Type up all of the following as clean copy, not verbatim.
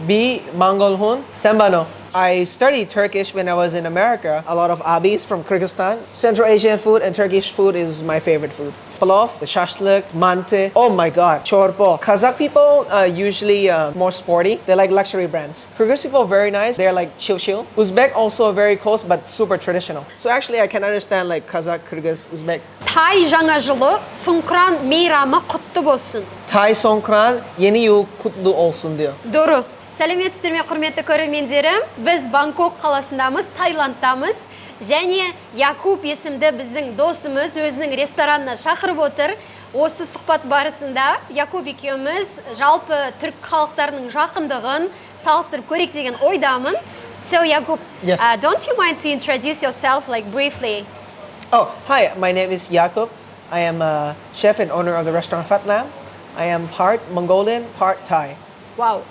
B. Mongol Hun. Sembano. I studied Turkish when I was in America. A lot of abis from Kyrgyzstan. Central Asian food and Turkish food is my favorite food. Pilaf, shashlik, mante. Oh my god, chorpo. Kazakh people usually more sporty. They like luxury brands. Kyrgyz people very nice. They're like chill. Uzbek also very close but super traditional. So actually I can understand like Kazakh, Kyrgyz, Uzbek. Tay жаңа жылы Songkran meyramı kutlu olsun. Tay Songkran yeni yıl kutlu olsun diyor. Doğru. Сәлеметсіздер ме, құрметті көрермендерім. Біз Бангкок қаласындамыз, Таиландтамыз. Және Якуб есімді біздің досымыз өзінің ресторанына шақырып отыр. Осы сұхбат барысында Якуб екеуміз жалпы түрік халықтарының жақындығын салыстырып көрейік деген ойдамын. So Якуб, yes. Don't you mind to introduce yourself like briefly? Oh, hi, my name is Yakub. I am a chef and owner of the restaurant Fatlam. I am part Mongolian, part Thai. Wow.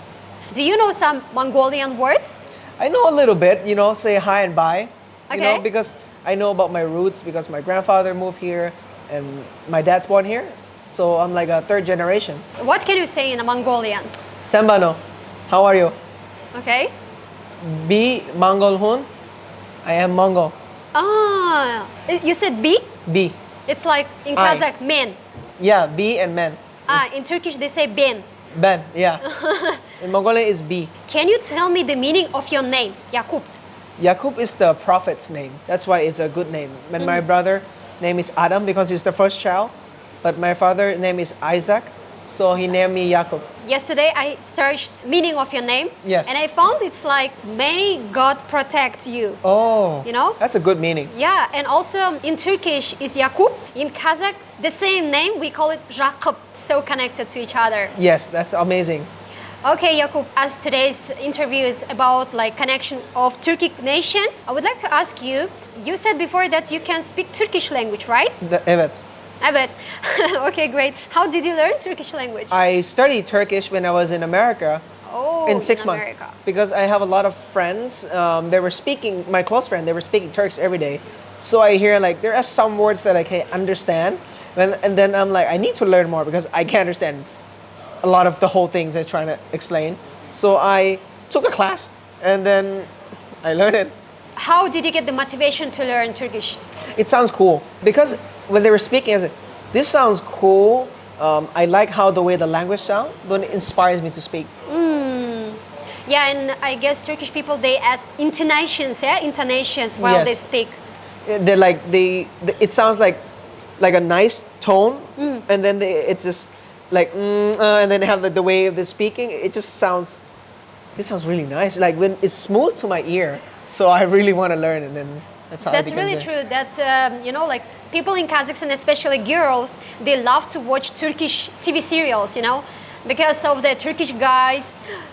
Do you know some Mongolian words? I know a little bit, you know, say hi and bye. Okay. You know, because I know about my roots because my grandfather moved here and my dad's born here. So I'm like a third generation. What can you say in a Mongolian? Sembano, how are you? Okay. B. Mongol Hun. I am Mongol. Ah, you said B? B. It's like in I. Kazakh, men. Yeah, B and men. In Turkish they say ben. Ben, yeah. In Mongolian is B. Can you tell me the meaning of your name, Yakub? Yakub is the prophet's name. That's why it's a good name. And my brother name is Adam because he's the first child. But my father name is Isaac. So he named me Yakub. Yesterday I searched meaning of your name. Yes. And I found it's like, may God protect you. Oh. You know? That's a good meaning. Yeah, and also in Turkish is Yakub. In Kazakh, the same name, we call it Jakub. So connected to each other. Yes, that's amazing. Okay, Yakub, as today's interview is about like connection of Turkic nations, I would like to ask you, you said before that you can speak Turkish language, right? Evet. Evet. Okay, great. How did you learn Turkish language? I studied Turkish when I was in America. Oh, in 6 months. America. Because I have a lot of friends, they were speaking, my close friend, they were speaking Turkish every day. So I hear like, there are some words that I can't understand. And then I'm like, I need to learn more because I can't understand a lot of the whole things they're trying to explain. So I took a class and then I learned it. How did you get the motivation to learn Turkish? It sounds cool because when they were speaking, I said, this sounds cool. I like how the way the language sounds, then it inspires me to speak. Yeah, and I guess Turkish people, they add intonations while Yes. they speak. They're like, it sounds like a nice tone, and then it's just like, and then they have the way of the speaking. It just sounds, this sounds really nice. Like when it's smooth to my ear, so I really want to learn, and then that's how. That's really true. That you know, like people in Kazakhstan, especially girls, they love to watch Turkish TV serials. You know, because of the Turkish guys,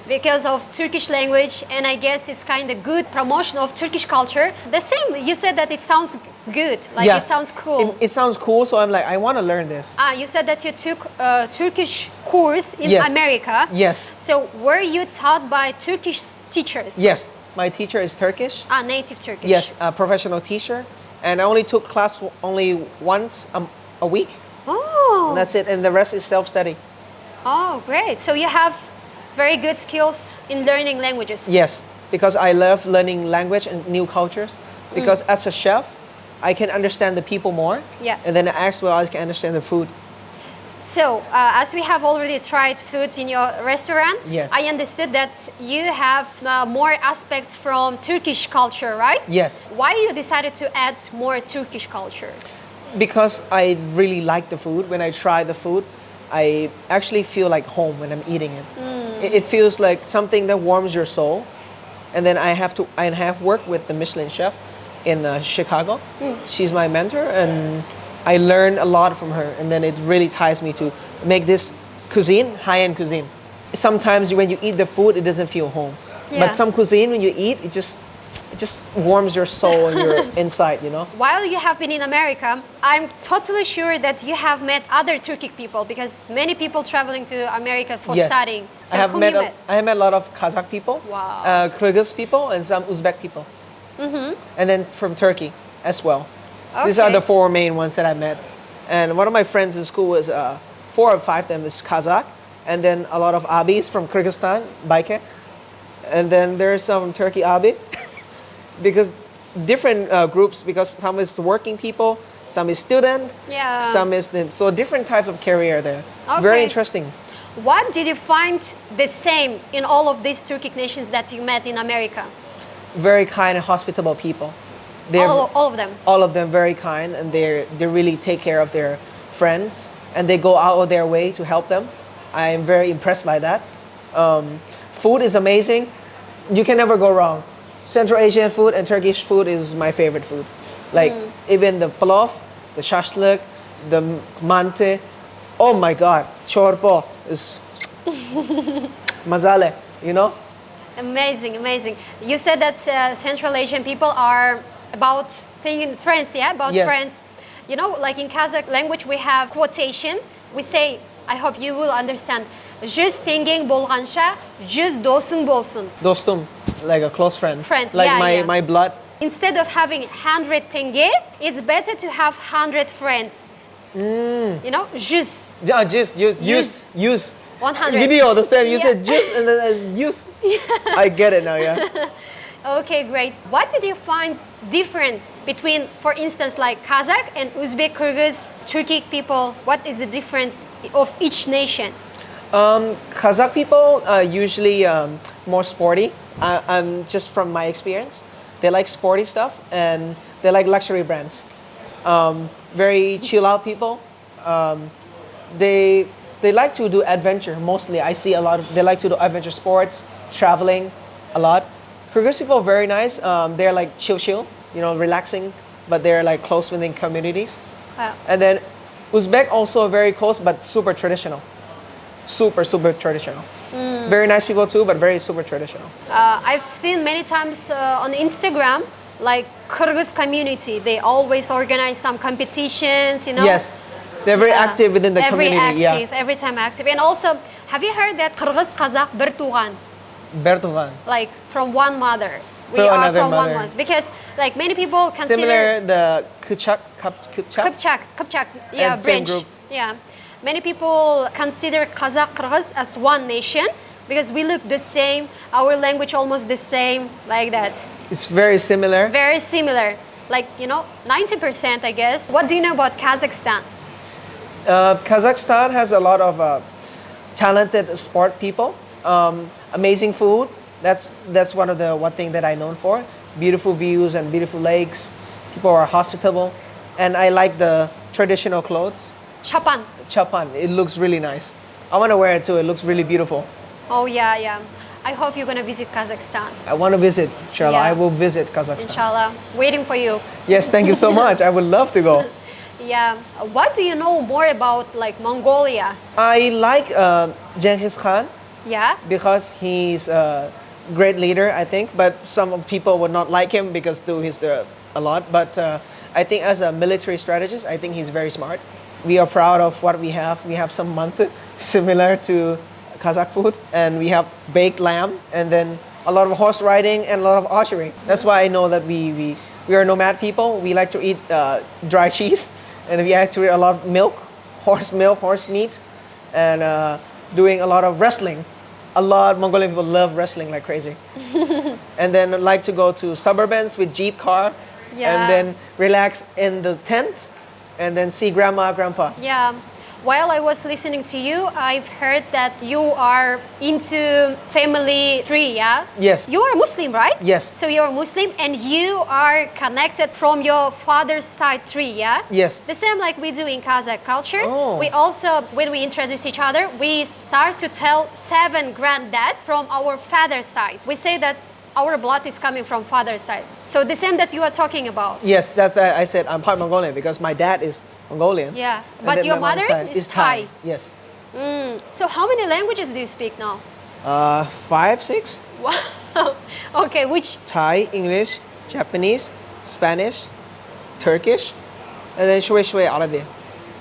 because of Turkish language, and I guess it's kind of good promotion of Turkish culture. The same, you said that it sounds good, like Yeah. it sounds cool. It sounds cool, so I'm like, I want to learn this. You said that you took a Turkish course in Yes. America. Yes. So were you taught by Turkish teachers? Yes, my teacher is Turkish. Native Turkish. Yes, a professional teacher, and I only took class only once a week. Oh. And that's it, and the rest is self-study. Oh, great. So you have very good skills in learning languages. Yes, because I love learning language and new cultures. Because as a chef, I can understand the people more. Yeah. And then as well, I can understand the food. So, as we have already tried foods in your restaurant, Yes. I understood that you have more aspects from Turkish culture, right? Yes, Why you decided to add more Turkish culture? because I really like the food. When I try the food, I actually feel like home when I'm eating it. It feels like something that warms your soul. And then I have worked with the Michelin chef in Chicago. She's my mentor, and I learned a lot from her. And then it really ties me to make this cuisine, high-end cuisine. Sometimes when you eat the food, it doesn't feel home. Yeah. But some cuisine, when you eat, it just warms your soul and your inside, you know? While you have been in America, I'm totally sure that you have met other Turkic people because many people traveling to America for Yes. studying. So I have whom met you met? I have met a lot of Kazakh people, Wow. Kyrgyz people, and some Uzbek people. And then from Turkey as well. These are Okay. the 4 main ones that I met. And one of my friends in school was 4 or 5 of them is Kazakh, and then a lot of abis from Kyrgyzstan, Bangkok. And then there's some Turkey abi, because different groups, because some is working people, some is student, Yeah. some is so different types of career there. Very Okay. interesting. What did you find the same in all of these Turkic nations that you met in America? Very kind and hospitable people. They're All of them. all of them very kind, and they really take care of their friends, and they go out of their way to help them. I am very impressed by that. Food is amazing. You can never go wrong. Central Asian food and Turkish food is my favorite food. Like even the plof, the shashlik, the mante. Oh my God, chorpo is mazale. You know. Amazing, amazing. You said that Central Asian people are about thinking friends, yeah? About Yes. friends. You know, like in Kazakh language, we have quotation. We say, I hope you will understand. Жүз теңгең болғанша, жүз досың болсын. Dostum, like a close friend. Friend, like yeah, yeah. my blood. Instead of having 100 tenge, it's better to have 100 friends. You know, жүз. Just use 100. Video the same. You Yeah. said just and then use. I get it now. Yeah. Okay, great. What did you find different between, for instance, like Kazakh and Uzbek, Kyrgyz, Turkic people? What is the difference of each nation? Kazakh people are usually more sporty. I'm just from my experience. They like sporty stuff and they like luxury brands. Very chill out people. They like to do adventure mostly. I see a lot of, they like to do adventure sports, traveling a lot. Kyrgyz people are very nice. They're like chill, you know, relaxing, but they're like close within communities. Wow. And then Uzbek also very close, but super traditional. Super traditional. Very nice people too, but very super traditional. I've seen many times on Instagram, like Kyrgyz community, they always organize some competitions, you know? Yes, they're very active within the every community. active, every time active. And also, have you heard that Kyrgyz Kazakh bir tuğan? Bertugan. Like from one mother. We From are another from mother. one mother. Because like many people consider Similar the Kuchak, Kupchak. Kupchak, yeah, And same branch. group. Yeah. Many people consider Kazakh Kyrgyz as one nation because we look the same, our language almost the same, like that. It's very similar. Very similar. Like, you know, 90%, I guess. What do you know about Kazakhstan? Kazakhstan has a lot of talented sport people. Amazing food. That's one thing that I known for. Beautiful views and beautiful lakes. People are hospitable, and I like the traditional clothes. Chapan. Chapan. It looks really nice. I want to wear it too. It looks really beautiful. Oh, yeah, yeah. I hope you're going to visit Kazakhstan. I want to visit, inshallah. Yeah. I will visit Kazakhstan. Inshallah. Waiting for you. Yes, thank you so much. I would love to go. Yeah. What do you know more about like Mongolia? I like Genghis Khan Yeah. because he's a great leader, I think. But some of people would not like him because he's a lot. But I think as a military strategist, I think he's very smart. We are proud of what we have. We have some mante, similar to Kazakh food, and we have baked lamb, and then a lot of horse riding and a lot of archery. That's why I know that we are nomad people. We like to eat dry cheese, and we like to eat a lot of milk, horse meat, and doing a lot of wrestling. A lot Mongolian people love wrestling like crazy. And then like to go to suburbans with jeep car, Yeah. and then relax in the tent, and then see grandma, grandpa. Yeah. While I was listening to you, I've heard that you are into family tree, yeah? Yes. You are Muslim, right? Yes. So you're Muslim and you are connected from your father's side tree, yeah? Yes. The same like we do in Kazakh culture. Oh. We also, when we introduce each other, we start to tell 7 granddads from our father's side. We say that our blood is coming from father's side. So the same that you are talking about. Yes, that's I said I'm part Mongolian because my dad is Mongolian. Yeah. and But then your my mom's mother side is Thai. Yes. So how many languages do you speak now? 5, 6. Wow. Okay, which? Thai, English, Japanese, Spanish, Turkish, and then shwe shwe Arabic.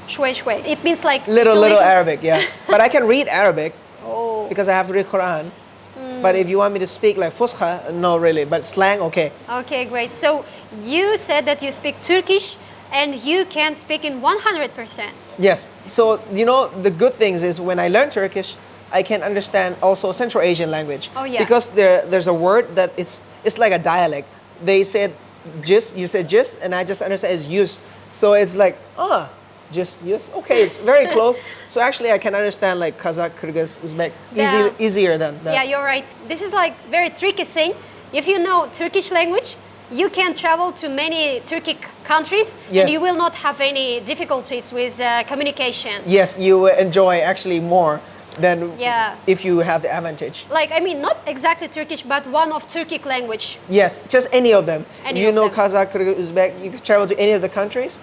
Shwe shwe. It means like Little Arabic, yeah. But I can read Arabic Oh. because I have to read Quran. But if you want me to speak like Fusha, no really. But slang, okay. Okay, great. So you said that you speak Turkish and you can speak in 100%. Yes. So, you know, the good things is when I learned Turkish, I can understand also Central Asian language. Oh, yeah. Because there's a word that it's like a dialect. They said just, you said just, and I just understand it's use. So it's like, just use. Okay, it's very close. So actually I can understand like Kazakh, Kyrgyz, Uzbek easier than that. Yeah, you're right. This is like very tricky thing. If you know Turkish language, you can travel to many Turkic countries Yes. and you will not have any difficulties with communication. Yes, you will enjoy actually more than Yeah. if you have the advantage. Like, I mean, not exactly Turkish, but one of Turkic language. Yes, just any of them. Any you of know them. Kazakh, Kyrgyz, Uzbek, you can travel to any of the countries.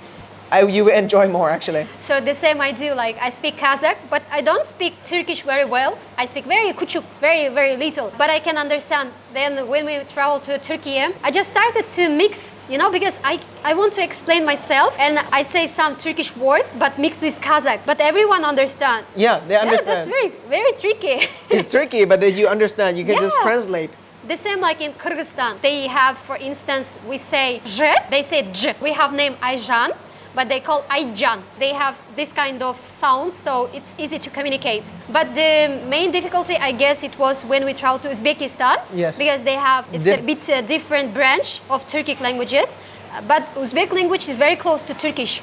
You will enjoy more actually. So the same I do, like I speak Kazakh, but I don't speak Turkish very well. I speak very küçük, very, very little, but I can understand. Then when we travel to Turkey, I just started to mix, you know, because I want to explain myself and I say some Turkish words, but mixed with Kazakh, but everyone understands. Yeah, they Yeah, understand. that's very, very tricky. It's tricky, but then you understand. You can just Yeah. translate. The same like in Kyrgyzstan. They have, for instance, we say j, they say j. We have name Ayjan, but they call Ayjan. They have this kind of sounds, so it's easy to communicate. But the main difficulty, I guess, it was when we traveled to Uzbekistan. Yes. Because they have, it's a bit different branch of Turkic languages. But Uzbek language is very close to Turkish.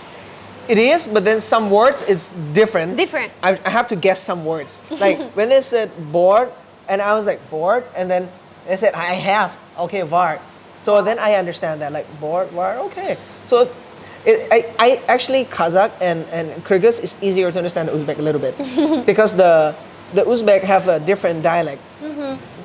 It is, but then some words it's different. Different. I have to guess some words. Like when they said bored, and I was like bored, and then they said I have. Okay, var. So then I understand that like bored, var. Okay. So I actually Kazakh and Kyrgyz is easier to understand Uzbek a little bit because the Uzbek have a different dialect.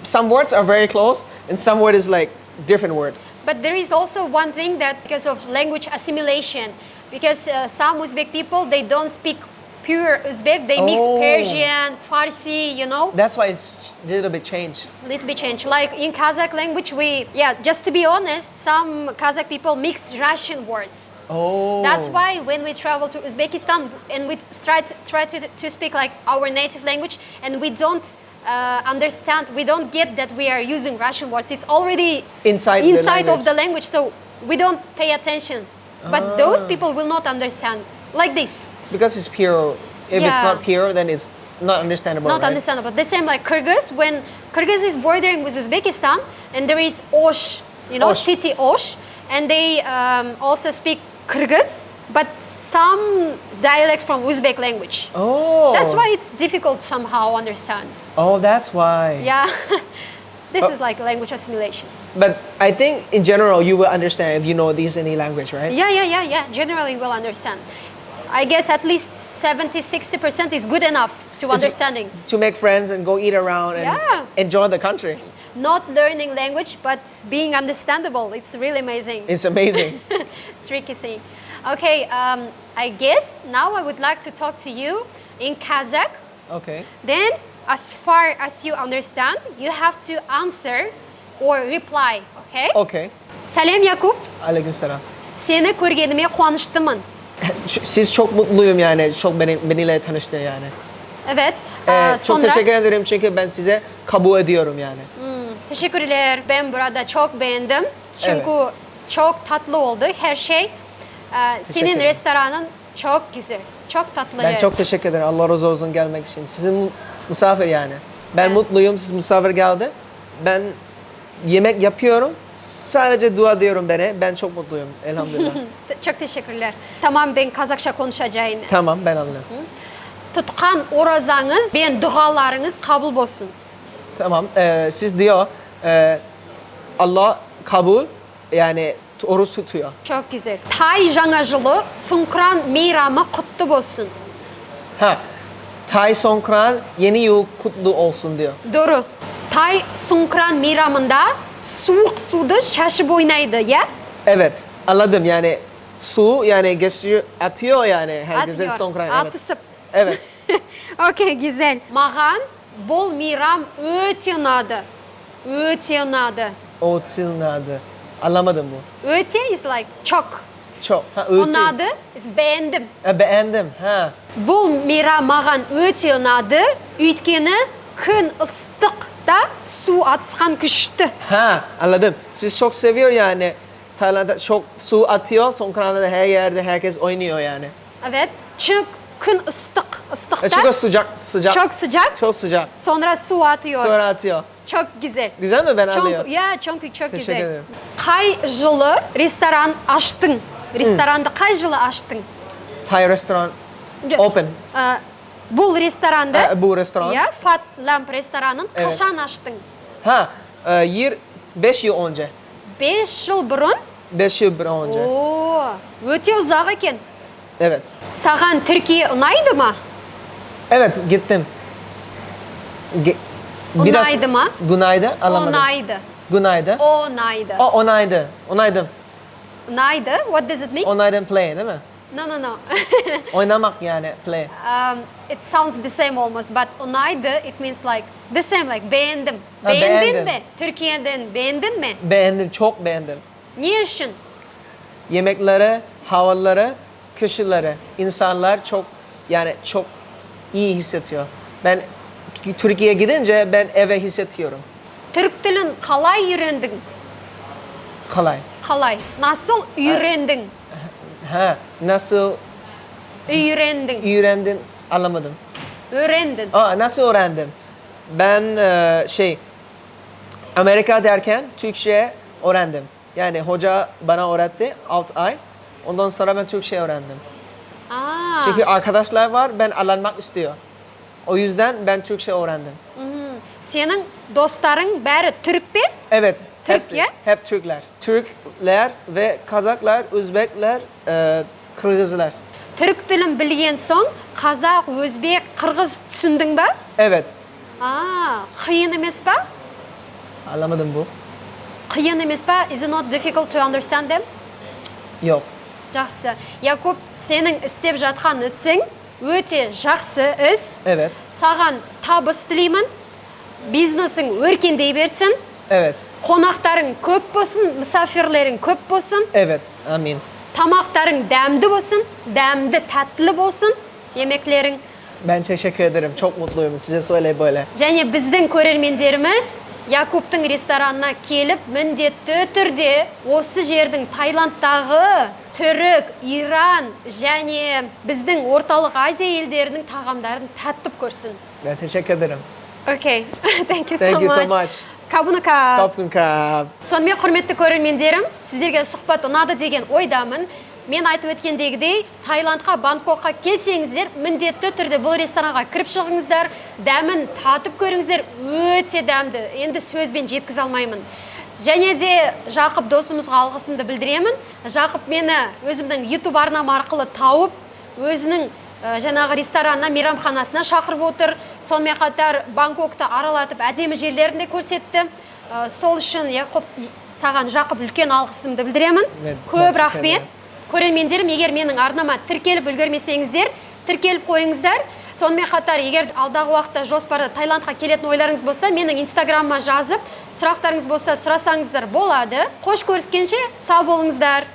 Some words are very close, and some word is like different word. But there is also one thing that because of language assimilation, because some Uzbek people, they don't speak pure Uzbek, they mix Oh. Persian, Farsi, you know, That's why it's a little bit changed. little bit change. Like in Kazakh language, just to be honest, some Kazakh people mix Russian words. Oh. That's why when we travel to Uzbekistan and we try to speak like our native language and we don't understand, we don't get that we are using Russian words. It's already Inside the of the language, so we don't pay attention. But those people will not understand like this. Because it's pure. If it's Yeah. not pure, then it's not understandable. Not right? understandable. The same like Kyrgyz, when Kyrgyz is bordering with Uzbekistan and there is Osh, you know, Osh. city Osh, and they also speak Kyrgyz, but some dialect from Uzbek language. Oh. That's why it's difficult somehow understand. Oh, that's why. Yeah. This is like language assimilation. But I think in general you will understand if you know these any language, right? Yeah. Generally you will understand. I guess at least 70-60% is good enough to understanding. To make friends and go eat around and Yeah. enjoy the country. Not learning language, but being understandable. It's really amazing. It's amazing. Tricky thing. Okay, I guess now I would like to talk to you in Kazakh. Okay. Then, as far as you understand, you have to answer or reply, okay? Okay. Selam Yakub. Aleykümselam. Seni көргеніме қуаныштымын. Siz çok mutluyum yani. Çok benimle tanıştı yani. Evet. Çok Sonra teşekkür ederim çünkü ben size kabul ediyorum yani. teşekkürler. Ben burada çok beğendim. Çünkü çok tatlı oldu her şey. Senin ederim. restoranın çok güzel. Çok tatlı. Ben çok teşekkür ederim. Allah razı olsun gelmek için. Sizin misafir yani. Ben mutluyum. Siz misafir geldi. Ben yemek yapıyorum. Sadece dua diyorum bana. Ben çok mutluyum. Elhamdülillah. Çok teşekkürler. Tamam, ben Kazakça konuşacağım. Tamam, ben anlıyorum. Tutkan orazanız, ben dualarınız kabul olsun. Tamam. Siz diyor Allah kabul yani oruç tutuyor. Çok güzel. Tay жаңа жылы Songkran meyramı kutlu olsun. Ha. Tay Songkran yeni yıl kutlu olsun diyor. Doğru. Tay Songkran meyramında soğuk suda şaşıp oynaydı ya? Evet. Anladım yani su yani geçiyor atıyor yani herkes de Songkran. Evet. Atısıp. Evet. Okey, güzel. Mağan bol meyram öte unadı. Öte unadı. O adı. Anlamadım bu. Öte is like çok. Çok. Ha, Unadı is beğendim. Beğendim. Ha. Бұл мейрам маған өте ұнады, өйткені күн ыстық да су атысқан күшті. Ha, anladım. Siz çok seviyor yani. Tayland'da çok su atıyor. Songkran'da her yerde herkes oynuyor yani. Evet, çünkü күн ыстық. ıslıkta. Çok sıcak, sıcak. Çok sıcak. Çok sıcak. Sonra su atıyor. Sonra atıyor. Çok güzel. Güzel mi ben alıyorum? Ya çünkü çok Teşekkür güzel. ederim. Kay yılı restoran açtın? Restoranda kay yılı açtın? Thai restaurant open. Bu restoranda. Bu restoran. Ya Fat Lamp restoranın Evet. kaçan açtın? Ha, 5 yıl önce. 5 yıl burun. 5 yıl önce. Oo, öte uzak eken. Evet. Sağan Türkiye unaydı mı? Evet, gittim. Onaydı mı? Günaydı, alamadım. Onaydı. Günaydı. Onaydı. Onaydı. Onaydım. Onaydı. What does it mean? Onaydım play değil mi? No. Oynamak yani play. It sounds the same almost, but onaydı it means like the same, like beğendim. Ha, Beğendin beğendim. mi? Türkiye'den beğendin mi? Beğendim, çok beğendim. Niye için? Yemekleri, havaları, kişileri, insanlar çok çok iyi hissediyor. Ben Türkiye'ye gidince ben eve hissediyorum. Türk dilin kalay öğrendin? Kolay. Kalay. Nasıl öğrendin? Ha, nasıl öğrendin anlamadım. Öğrendin. Nasıl öğrendim? Ben Amerika derken Türkçe öğrendim. Yani hoca bana öğretti 6 ay. Ondan sonra ben Türkçe öğrendim. Çünkü arkadaşlar var, ben öğrenmek istiyor. O yüzden ben Türkçe öğrendim. Senin dostların bari Türk mi? Evet, Türkiye? hep Türkler. Türkler ve Kazaklar, Özbekler, Kırgızlar. Türk dilin bilgen son Kazak, Özbek, Kırgız düşündün ba? Evet. Kıyın emes ba? Anlamadım bu. Kıyın emes ba? Is it not difficult to understand them? Yok. Жақсы. Якуб, senin istep жатқан ісің өте жақсы іс. Evet. Саған табыс тілеймін. Бизнесің өркендей берсін. Evet. Қонақтарың көп болсын, misafirlerin көп болсын. Evet. Amin. Тамақтарың дәмді болсын, дәмді тәттілі болсын. Yemeklerin. Ben teşekkür ederim. Çok mutluyum. Size söyle böyle. Және біздің көрермендеріміз Якубтың ресторанына келіп, міндетті түрде осы жердің Таиландтағы түрік, иран және біздің Орталық Азия елдерінің тағамдарын таттып көрсін. Ben teşekkür ederim. Okay. Thank you Thank you so much. Кабунка. Капкунка. Сонымен құрметті көрермендерім, сіздерге сұхбат ұнады деген ойдамын. Мен айтып өткендегідей, Таиландқа, Бангкокқа келсеңіздер, міндетті түрде бұл ресторанға кіріп шығыңыздар, дәмін татып көріңіздер, өте дәмді. Енді сөзбен жеткізе алмаймын. Және де Жақып досымызға алғысымды білдіремін. Жақып мені өзімнің YouTube арнам арқылы тауып, өзінің жаңағы ресторанына, мейрамханасына шақырып отыр. Сонымен қатар Бангкокты аралатып, әдемі жерлерінде көрсетті. Сол үшін саған Жақып үлкен алғысымды білдіремін. Көп рахмет. Көрермендерім, егер менің арнама тіркеліп үлгермесеңіздер, тіркеліп қойыңыздар. Сонымен қатар, егер алдағы уақытта жоспарда Таиландқа келетін ойларыңыз болса, менің инстаграмыма жазып, сұрақтарыңыз болса сұрасаңыздар болады. Қош көріскенше, сау болыңыздар.